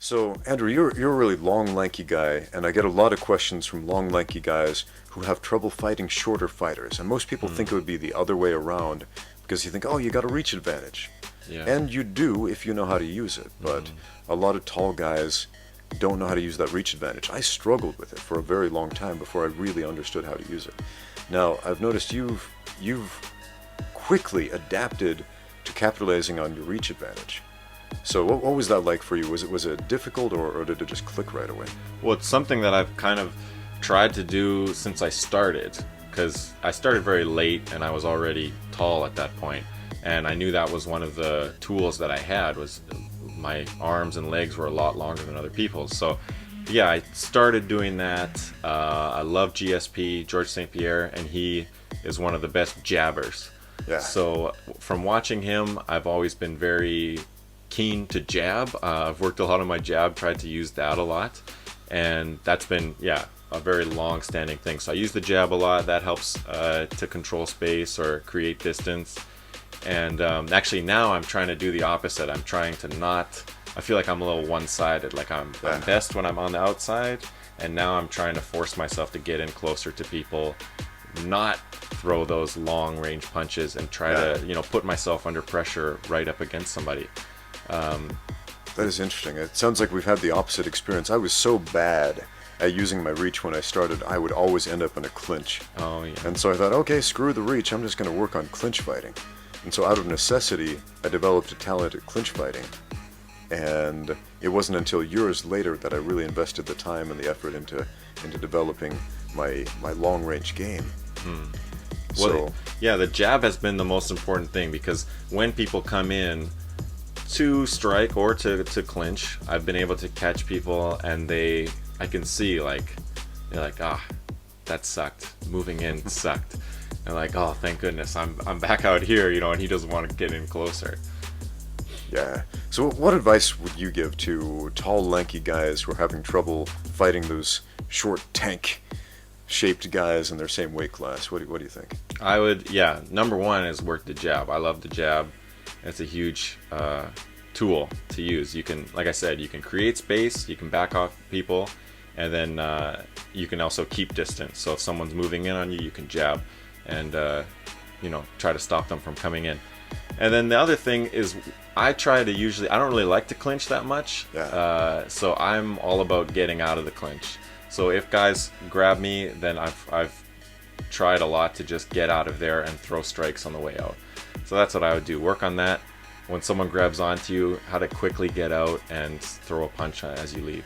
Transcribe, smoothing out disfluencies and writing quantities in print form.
So, Andrew, you're a really long, lanky guy, and I get a lot of questions from long, lanky guys who have trouble fighting shorter fighters. And most people think it would be the other way around because you think, oh, you got a reach advantage. Yeah. And you do if you know how to use it. But a lot of tall guys don't know how to use that reach advantage. I struggled with it for a very long time before I really understood how to use it. Now, I've noticed you've quickly adapted to capitalizing on your reach advantage. So what was that like for you? Was it difficult or did it just click right away? Well, it's something that I've kind of tried to do since I started, because I started very late and I was already tall at that point, and I knew that was one of the tools that I had, was my arms and legs were a lot longer than other people's. So yeah, I started doing that. I love GSP, George St. Pierre, and he is one of the best jabbers. Yeah. So from watching him, I've always been very keen to jab. I've worked a lot on my jab, tried to use that a lot, and that's been a very long standing thing. So I use the jab a lot. That helps to control space or create distance. And actually now I'm trying to do the opposite. I'm trying to not, I feel like I'm a little one-sided, like I'm best when I'm on the outside, and now I'm trying to force myself to get in closer to people, not throw those long range punches, and try to put myself under pressure right up against somebody. That is interesting. It sounds like we've had the opposite experience. I was so bad at using my reach when I started, I would always end up in a clinch. Oh yeah. And so I thought, okay, screw the reach, I'm just going to work on clinch fighting. And so out of necessity, I developed a talent at clinch fighting. And it wasn't until years later that I really invested the time and the effort into developing my long range game. Well, yeah, the jab has been the most important thing, because when people come in to strike or to clinch, I've been able to catch people, and I can see they're like, that sucked. Moving in sucked. And like, oh, thank goodness, I'm back out here, and he doesn't want to get in closer. Yeah. So what advice would you give to tall, lanky guys who are having trouble fighting those short, tank-shaped guys in their same weight class? What do you think? I would, number one is work the jab. I love the jab. It's a huge tool to use. You can, like I said, you can create space, you can back off people, and then you can also keep distance. So if someone's moving in on you, you can jab and try to stop them from coming in. And then the other thing is, I don't really like to clinch that much. So I'm all about getting out of the clinch. So if guys grab me, then I've tried a lot to just get out of there and throw strikes on the way out. So that's what I would do. Work on that. When someone grabs onto you, how to quickly get out and throw a punch as you leave.